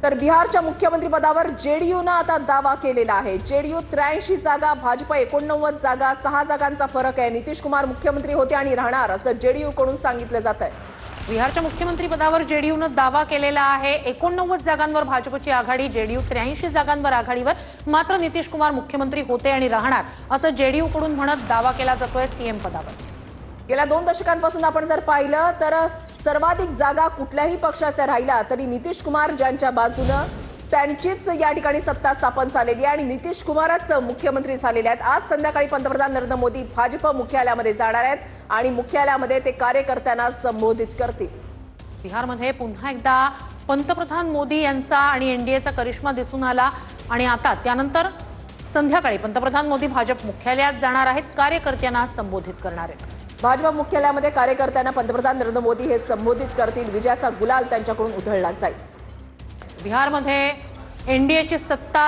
तर बिहारच्या मुख्यमंत्री पदावर जेडीयूने आता दावा केलेला आहे। जेडीयू 83 जागा, भाजप 89 जागा, 6 जागांचा फरक आहे। नितीश कुमार मुख्यमंत्री होते आणि राहणार असं जेडीयू कडून सांगितलं जात आहे। बिहारच्या मुख्यमंत्री पदावर जेडीयूने दावा केलेला आहे। 89 जागांवर भाजपची आघाडी, जेडीयू 83 जागांवर आघाडीवर। मात्र नितीश कुमार मुख्यमंत्री होते आणि राहणार असं जेडीयू कडून म्हणत दावा केला जातोय सीएम पदावर। गेल्या 2 दशकांपासून आपण जर पाहिलं तर सर्वाधिक जागा कुठल्याही पक्षाचा राहिला तरी नितीश कुमार ज्यांच्या बाजूने त्यांचीच या ठिकाणी सत्ता स्थापन झालेली आहे आणि नितीश कुमारच मुख्यमंत्री झालेले आहेत। आज संध्याकाळी पंतप्रधान नरेंद्र मोदी भाजप मुख्यालयामध्ये जाणार आहेत आणि मुख्यालयामध्ये ते कार्यकर्त्यांना संबोधित करतील। बिहारमध्ये पुन्हा एकदा पंतप्रधान मोदी यांचा आणि एनडीएचा करिश्मा दिसून आला आणि आता त्यानंतर संध्याकाळी पंतप्रधान मोदी भाजप मुख्यालयात जाणार आहेत, कार्यकर्त्यांना संबोधित करणार आहेत। भाजप मुख्यालयामध्ये कार्यकर्त्यांना पंतप्रधान नरेंद्र मोदी हे संबोधित करतील। विजयाचा गुलाल त्यांच्याकडून उधळला जाईल। बिहारमध्ये एनडीएची सत्ता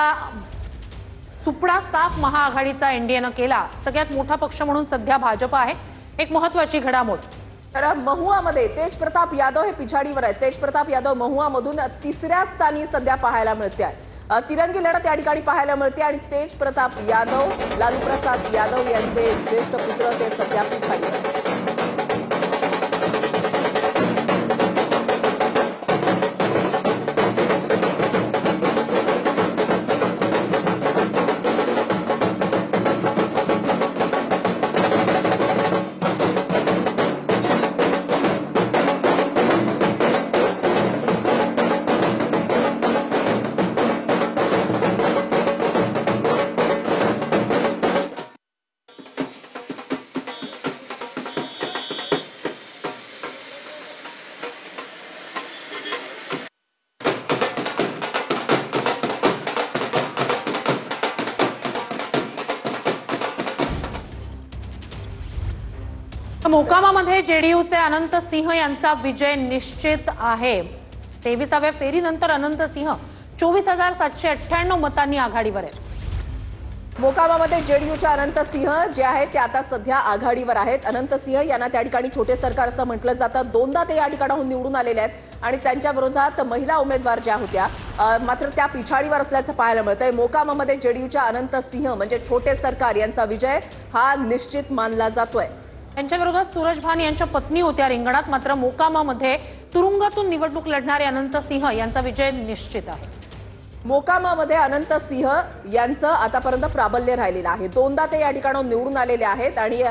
सुपडा साफ महाआघाडीचा एनडीएनं केला। सगळ्यात मोठा पक्ष म्हणून सध्या भाजप आहे। एक महत्त्वाची घडामोड तर महुआमध्ये तेज प्रताप यादव हे पिछाडीवर आहेत। तेज प्रताप यादव महुआमधून 3ऱ्या स्थानी सध्या पाहायला मिळते आहे। तिरंगी लढत या ठिकाणी पाहायला मिळते आणि तेज प्रताप यादव, लालू प्रसाद यादव यांचे ज्येष्ठ पुत्र ते सध्या पिछाडीवर आहेत। मोकामामध्ये जेडीयूचे अनंत सिंह यांचा विजय निश्चित आहे। 23व्या फेरीनंतर अनंत सिंह 24,798 मतांनी आघाडीवर आहेत। मोकामामध्ये जेडीयूचे अनंत सिंह जे आहेत ते आता सध्या आघाडीवर आहेत। अनंत सिंह यांना त्या ठिकाणी छोटे सरकार असं म्हटलं जातं। दोनदा ते या ठिकाणाहून निवडून आलेले आहेत आणि त्यांच्या विरोधात महिला उमेदवार ज्या होत्या मात्र त्या पिछाडीवर असल्याचं पाहायला मिळतंय। मोकामामध्ये जेडीयूच्या अनंत सिंह म्हणजे छोटे सरकार यांचा विजय हा निश्चित मानला जातोय। त्यांच्या विरोधात सूरज भान यांच्या पत्नी होत्या रिंगणात। मात्र मोकामामध्ये तुरुंगातून निवडणूक लढणारे अनंत सिंह यांचा विजय निश्चित आहे। मोकामामध्ये अनंत सिंह यांचं आतापर्यंत प्राबल्य राहिलेलं आहे। दोनदा ते या ठिकाणाहून निवडून आलेले आहेत आणि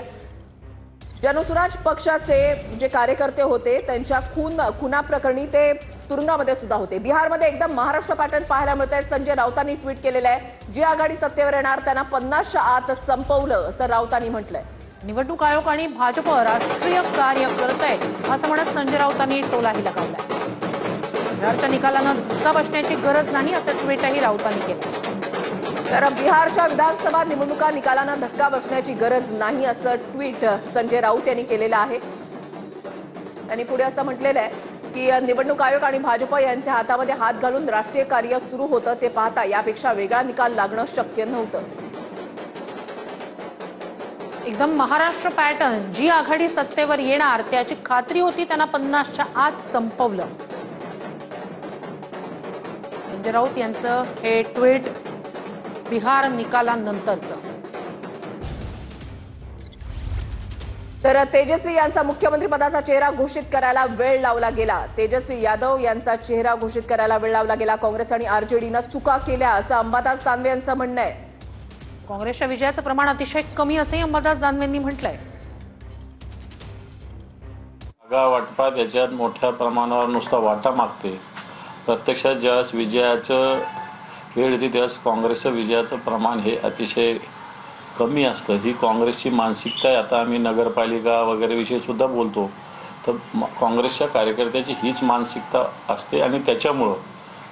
जनसुराज पक्षाचे जे कार्यकर्ते होते त्यांच्या खुना प्रकरणी ते तुरुंगामध्ये सुद्धा होते। बिहारमध्ये एकदम महाराष्ट्र पॅटर्न पाहायला मिळतंय। संजय राऊतांनी ट्विट केलेलं आहे, जी आघाडी सत्तेवर येणार त्यांना 50च्या आत संपवलं असं राऊतांनी म्हटलंय। निवडणूक आयोग आणि भाजप राष्ट्रीय कार्य करतंय असं म्हणत संजय राऊतांनी टोलाही लगावलाय। बिहारच्या निकालानं धक्का बसण्याची गरज नाही असं ट्विटही राऊतांनी केलं। तर बिहारच्या विधानसभा निवडणुका निकालानं धक्का बसण्याची गरज नाही असं ट्विट संजय राऊत यांनी केलेलं आहे। त्यांनी पुढे असं म्हटलेलं आहे की निवडणूक आयोग आणि भाजप यांचे हातामध्ये हात घालून राष्ट्रीय कार्य सुरू होतं ते पाहता यापेक्षा वेगळा निकाल लागणं शक्य नव्हतं। एकदम महाराष्ट्र पॅटर्न, जी आघाडी सत्तेवर येणार त्याची खात्री होती त्यांना 50च्या आत संपवलं। संजय राऊत यांचं हे ट्विट बिहार निकालानंतरचं। तर तेजस्वी यांचा मुख्यमंत्री पदाचा चेहरा घोषित करायला वेळ लावला गेला। तेजस्वी यादव यांचा चेहरा घोषित करायला वेळ लावला गेला। काँग्रेस आणि आरजेडीनं चुका केल्या असं अंबादास दानवे यांचं म्हणणं आहे। काँग्रेसच्या विजयाचं प्रमाण अतिशय कमी असंही अंबादास दानवेंनी म्हटलंय। जागा वाटपात याच्यात मोठ्या प्रमाणावर नुसता वाटा मागते। प्रत्यक्षात ज्यावेळेस विजयाचं वेळ येते त्यावेळेस काँग्रेसच्या विजयाचं प्रमाण हे अतिशय कमी असतं। ही काँग्रेसची मानसिकता आहे। आता आम्ही नगरपालिका वगैरे विषयी सुद्धा बोलतो तर काँग्रेसच्या कार्यकर्त्याची हीच मानसिकता असते आणि त्याच्यामुळं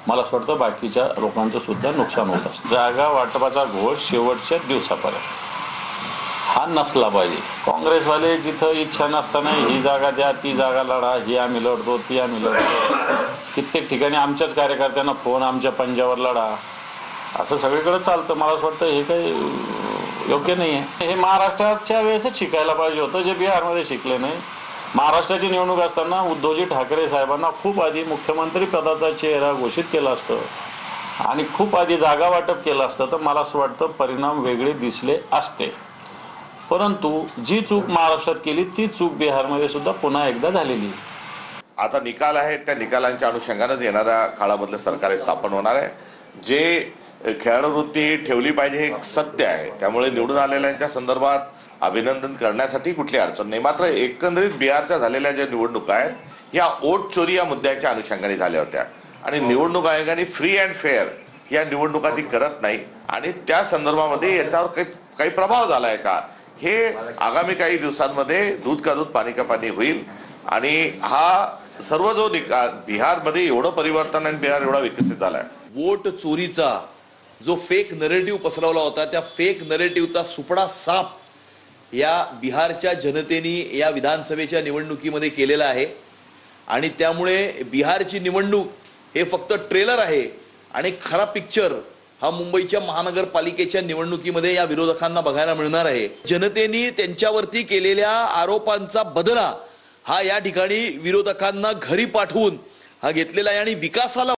मला असं वाटतं बाकीच्या लोकांचं सुद्धा नुकसान होत असतं। जागा वाटपाचा घोष शेवटच्या दिवसापर्यंत हा नसला पाहिजे। काँग्रेसवाले जिथं इच्छा नसताना ही जागा द्या, ती जागा लढा, ही आम्ही लढतो, ती आम्ही लढतो, कित्येक ठिकाणी आमच्याच कार्यकर्त्यांना फोन आमच्या पंजावर लढा असं सगळीकडे चालतं। मला असं वाटतं हे काही योग्य नाही आहे। हे महाराष्ट्राच्या वेळेसच शिकायला पाहिजे होतं जे बिहारमध्ये शिकले नाही। महाराष्ट्राची निवडणूक असताना उद्धवजी ठाकरे साहेबांना खूप आधी मुख्यमंत्री पदाचा चेहरा घोषित केला असतं आणि खूप आधी जागा वाटप केलं असतं तर मला असं वाटतं परिणाम वेगळे दिसले असते. परंतु जी चूक महाराष्ट्रात केली ती चूक बिहारमध्ये सुद्धा पुन्हा एकदा झालेली. आता निकाल आहे, त्या निकालांच्या अनुषंगाने येणाऱ्या काळामधलं सरकार स्थापन होणार आहे. जे खेळाडूवृत्ती ठेवली पाहिजे हे सत्य आहे, त्यामुळे निवडून आलेल्यांच्या संदर्भात अभिनंदन करण्यासाठी कुठली अडचण नाही. मात्र एकंदरीत बिहारच्या झालेल्या ज्या निवडणुका आहेत या वोट चोरी या मुद्द्याच्या अनुषंगाने झाल्या होत्या आणि निवडणूक आयोगाने फ्री अँड फेअर या निवडणुका ती करत नाही आणि त्या संदर्भामध्ये याच्यावर काही प्रभाव झाला आहे का हे आगामी काही दिवसांमध्ये दूध का दूध पाणी का पाणी होईल. आणि हा सर्व जो निकाल बिहारमध्ये एवढं परिवर्तन आणि बिहार एवढा विकसित झालाय. वोट चोरीचा जो फेक नरेटिव्ह पसरवला होता त्या फेक नरेटिव्हचा सुपडा साफ या बिहारच्या जनतेने या विधानसभेच्या निवडणुकीमध्ये केलेला आहे आणि त्यामुळे बिहारची निवडणूक हे फक्त ट्रेलर आहे आणि खरा पिक्चर हा मुंबईच्या महानगरपालिकेच्या निवडणुकीमध्ये या विरोधकांना बघायला मिळणार आहे. जनतेने त्यांच्यावरती केलेल्या आरोपांचा बदला हा या ठिकाणी विरोधकांना घरी पाठवून हा घेतलेला आहे आणि विकासाला